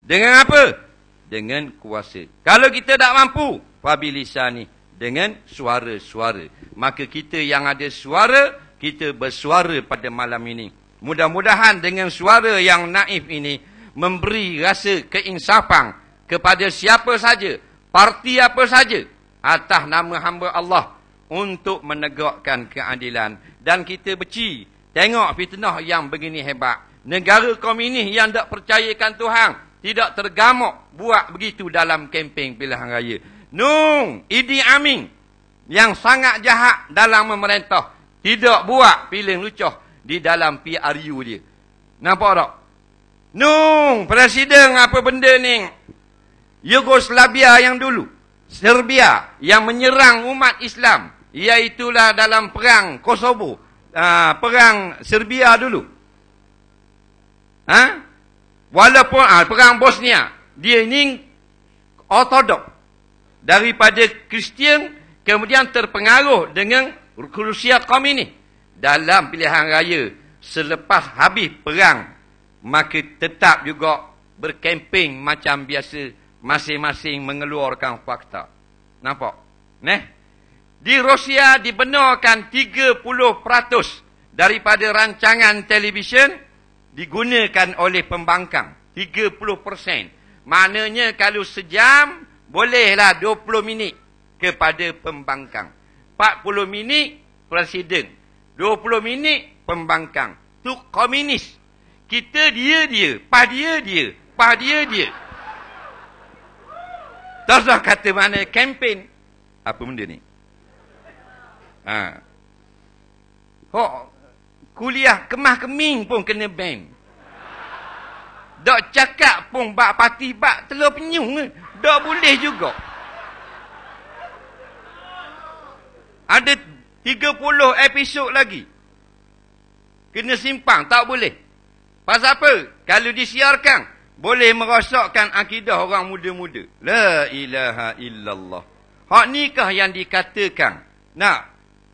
Dengan apa? Dengan kuasa. Kalau kita tak mampu, fabilisani, dengan suara-suara. Maka kita yang ada suara, kita bersuara pada malam ini. Mudah-mudahan dengan suara yang naif ini memberi rasa keinsafan kepada siapa saja, parti apa saja atas nama hamba Allah untuk menegakkan keadilan. Dan kita benci tengok fitnah yang begini hebat. Negara komunis yang tak percayakan Tuhan, tidak tergamuk buat begitu dalam kempen pilihan raya. Idi Amin yang sangat jahat dalam memerintah, tidak buat pilih lucuh di dalam PRU dia. Nampak tak? Presiden apa benda ni? Yugoslavia yang dulu, Serbia yang menyerang umat Islam, iaitulah dalam perang Kosovo, perang Serbia dulu. Walaupun perang Bosnia, dia ini ortodok daripada Kristian, kemudian terpengaruh dengan Rusia komunis. Dalam pilihan raya selepas habis perang, maka tetap juga berkemping macam biasa, masing-masing mengeluarkan fakta. Nampak? Di Rusia dibenarkan 30% daripada rancangan televisyen digunakan oleh pembangkang. 30%. Maknanya kalau sejam, bolehlah 20 minit kepada pembangkang. 40 minit presiden. 20 minit pembangkang. Tu komunis. Kita dia. Pah dia. Tak kata mana kempen. Apa benda ni? Kuliah kemah keming pun kena ban. Dok cakap pun bak parti bak telur penyung. Dok boleh juga. Ada 30 episod lagi. Kena simpang, tak boleh. Pasal apa? Kalau disiarkan, boleh merosakkan akidah orang muda-muda. La ilaha illallah. Hak nikah yang dikatakan,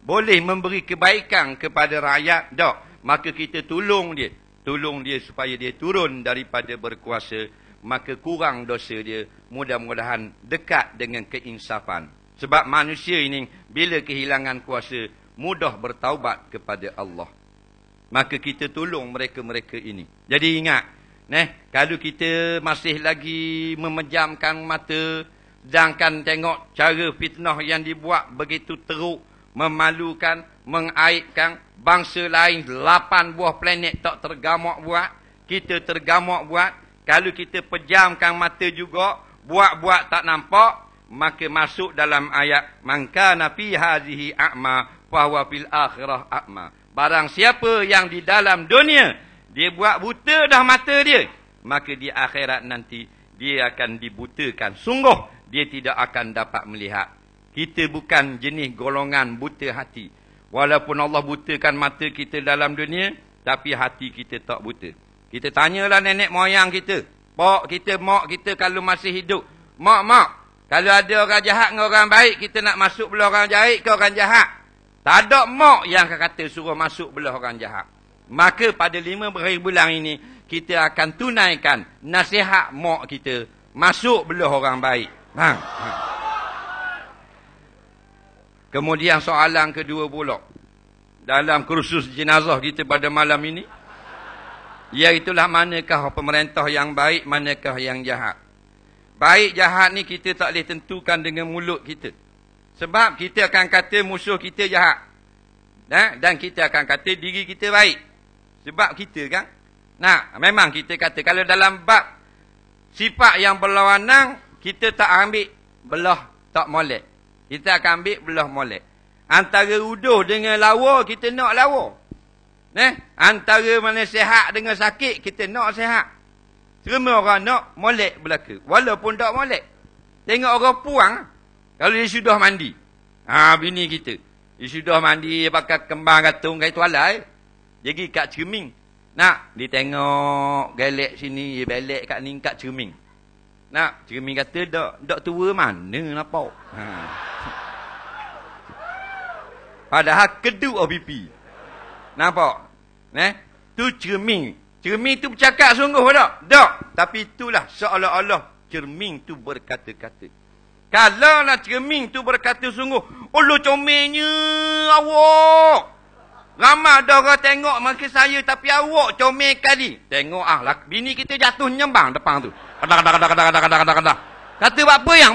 boleh memberi kebaikan kepada rakyat, tak. Maka kita tolong dia. Tolong dia supaya dia turun daripada berkuasa. Maka kurang dosa dia. Mudah-mudahan dekat dengan keinsafan. Sebab manusia ini, bila kehilangan kuasa, mudah bertaubat kepada Allah. Maka kita tolong mereka-mereka ini. Jadi ingat, kalau kita masih lagi memejamkan mata, sedangkan tengok cara fitnah yang dibuat begitu teruk, memalukan, mengaibkan, bangsa lain 8 buah planet tak tergamak buat, kita tergamak buat. Kalau kita pejamkan mata juga, buat-buat tak nampak, maka masuk dalam ayat man kana fi hadhihi a'ma fa huwa fil akhirah a'ma. Barang siapa yang di dalam dunia dia buat buta dah mata dia, maka di akhirat nanti dia akan dibutakan. Sungguh dia tidak akan dapat melihat. Kita bukan jenis golongan buta hati. Walaupun Allah butakan mata kita dalam dunia, tapi hati kita tak buta. Kita tanyalah nenek moyang kita, pak kita, mak kita kalau masih hidup. Mak, kalau ada orang jahat dengan orang baik, kita nak masuk belah orang baik ke orang jahat? Tak ada mak yang akan kata suruh masuk belah orang jahat. Maka pada 5 hari bulan ini, kita akan tunaikan nasihat mak kita, masuk belah orang baik. Kemudian soalan kedua pula, dalam kursus jenazah kita pada malam ini, iaitulah manakah pemerintah yang baik, manakah yang jahat. Baik jahat ni kita tak boleh tentukan dengan mulut kita. Sebab kita akan kata musuh kita jahat. Dan kita akan kata diri kita baik. Sebab kita kan. Memang kita kata kalau dalam bab sifat yang berlawanan, kita tak ambil belah tak molek. Kita akan ambil belah molek. Antara uduh dengan lawa, kita nak lawa. Antara mana sihat dengan sakit, kita nak sihat. Semua orang nak molek belaka. Walaupun tak molek. Tengok orang puang, kalau dia sudah mandi. Bini kita. Dia sudah mandi, dia pakai kembang gantung kait tualai. Dia pergi kat cermin. Dia tengok gelek sini, dia belek kat ni kat cermin. Cermin kata, dak tua mana nampak. Padahal kedua pipi. Nampak? Tu cermin. Cermin tu bercakap sungguh tak? Tak. Tapi itulah seolah-olah cermin tu berkata-kata. Kalau nak cermin tu berkata sungguh, Allah comelnya awak. Ramai dah orang tengok maka saya tapi awak comel kali. Tengok bini kita jatuh nyembang depan tu. Kadang-kadang. Kata apa yang?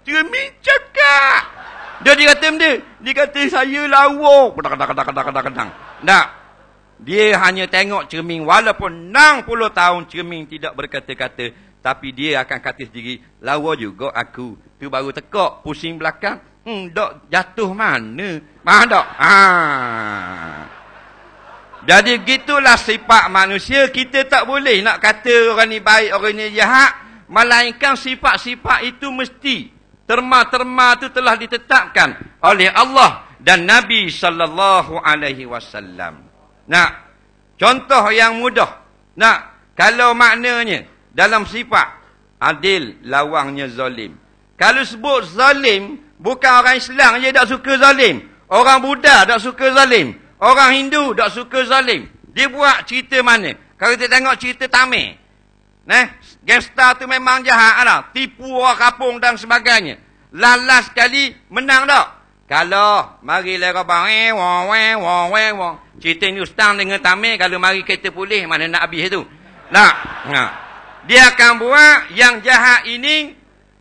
Cermin cakap. Dia kata benda. Dia kata saya lawak. Kadang-kadang. Tak. Dia hanya tengok cermin. Walaupun 60 tahun cermin tidak berkata-kata. Tapi dia akan kata sendiri. Lawa juga aku. Tu baru tekak. Pusing belakang. Dok jatuh mana? Faham tak? Jadi gitulah sifat manusia. Kita tak boleh nak kata orang ni baik, orang ni jahat. Melainkan sifat-sifat itu mesti. Terma-terma itu telah ditetapkan oleh Allah dan Nabi SAW. Nah, contoh yang mudah. Nah, kalau maknanya dalam sifat adil, lawangnya zalim. Kalau sebut zalim, bukan orang Islam je tak suka zalim. Orang Buddha tak suka zalim. Orang Hindu tak suka zalim. Dia buat cerita mana? Kalau kita tengok cerita Tamil. Gangster tu memang jahat lah. Tipu orang kampung dan sebagainya. Lalas sekali menang tak? Kalau mari lera bang, wong. Cerita Hindustan dengan Tamil, kalau mari kereta pulih, mana nak habis tu? Dia akan buat yang jahat ini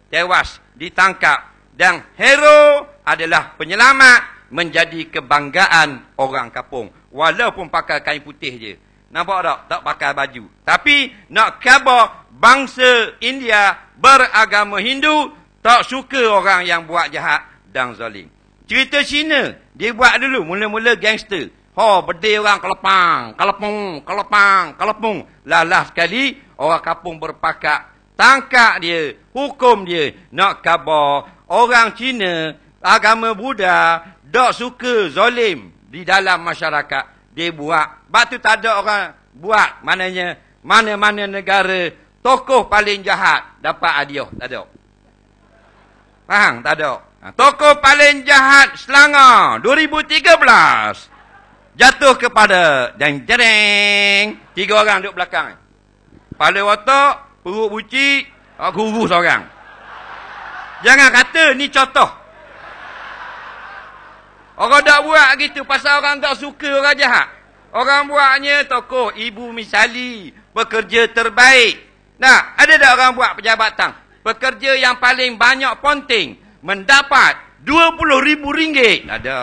tewas, ditangkap. Dan hero adalah penyelamat, menjadi kebanggaan orang kampung. Walaupun pakai kain putih je. Nampak tak? Tak pakai baju. Tapi nak khabar bangsa India beragama Hindu, tak suka orang yang buat jahat dan zalim. Cerita Cina, dia buat dulu mula-mula gangster. Berdiri orang kelepung. Lalah sekali, orang kampung berpakat. Tangkap dia, hukum dia. Nak khabar orang Cina, agama Buddha, tak suka zalim di dalam masyarakat. Dia buat. Sebab tu tak ada orang buat. Maknanya, mana-mana negara, tokoh paling jahat dapat hadiah. Tak ada. Faham? Tak ada. Tokoh paling jahat Selangor 2013 jatuh kepada jeng-jeng 3 orang duduk belakang. Kepala watak, perut bucik, guru seorang. Jangan kata ni contoh. Orang tak buat gitu pasal orang tak suka orang jahat. Orang buatnya tokoh Ibu Misali, pekerja terbaik. Nah, ada tak orang buat pejabatan? Pekerja yang paling banyak ponting mendapat RM20,000. Ada.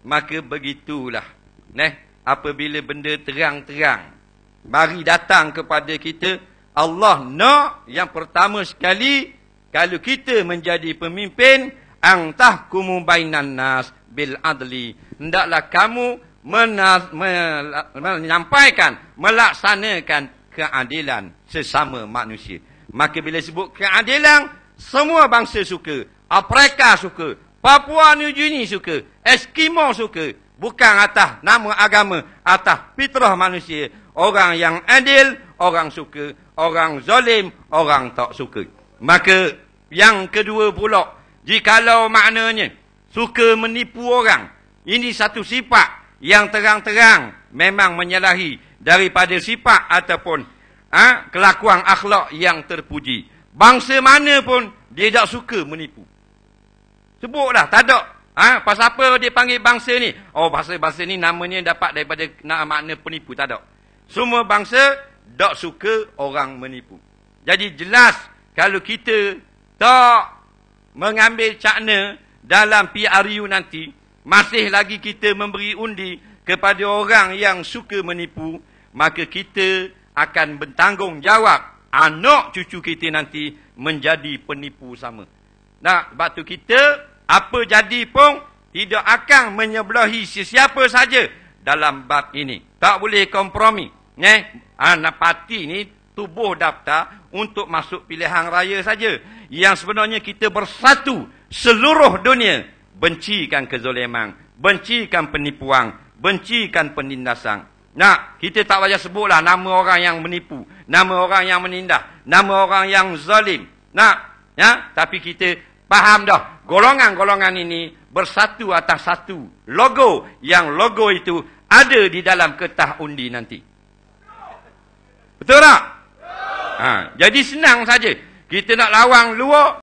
Maka begitulah. Apabila benda terang-terang mari datang kepada kita, Allah nak yang pertama sekali, kalau kita menjadi pemimpin, ang tahkumu bainan nas bil adli. Hendaklah kamu menyampaikan, melaksanakan keadilan sesama manusia. Maka bila sebut keadilan, semua bangsa suka. Afrika suka. Papua New Guinea suka. Eskimo suka. Bukan atas nama agama, atas fitrah manusia. Orang yang adil, orang suka. Orang zalim, orang tak suka. Maka yang kedua pula, jikalau maknanya suka menipu orang, ini satu sifat yang terang-terang memang menyalahi daripada sifat ataupun kelakuan akhlak yang terpuji. Bangsa mana pun dia tak suka menipu. Sebutlah, tak ada. Pasal apa dia panggil bangsa ni? Bangsa ni namanya dapat daripada makna penipu. Tak ada. Semua bangsa tak suka orang menipu. Jadi jelas kalau kita tak mengambil cakna dalam PRU nanti, masih lagi kita memberi undi kepada orang yang suka menipu, maka kita akan bertanggungjawab anak cucu kita nanti menjadi penipu sama. Sebab tu kita apa jadi pun tidak akan menyebelahi sesiapa saja dalam bab ini. Tak boleh kompromi. Anak parti ni tubuh daftar untuk masuk pilihan raya saja. Yang sebenarnya kita bersatu seluruh dunia. Bencikan kezoliman, bencikan penipuan, bencikan penindasan. Kita tak payah sebutlah nama orang yang menipu, nama orang yang menindas, nama orang yang zalim. Tapi kita faham dah, golongan-golongan ini bersatu atas satu logo, yang logo itu ada di dalam kertas undi nanti. Betul tak? Jadi senang saja. Kita nak lawang luar,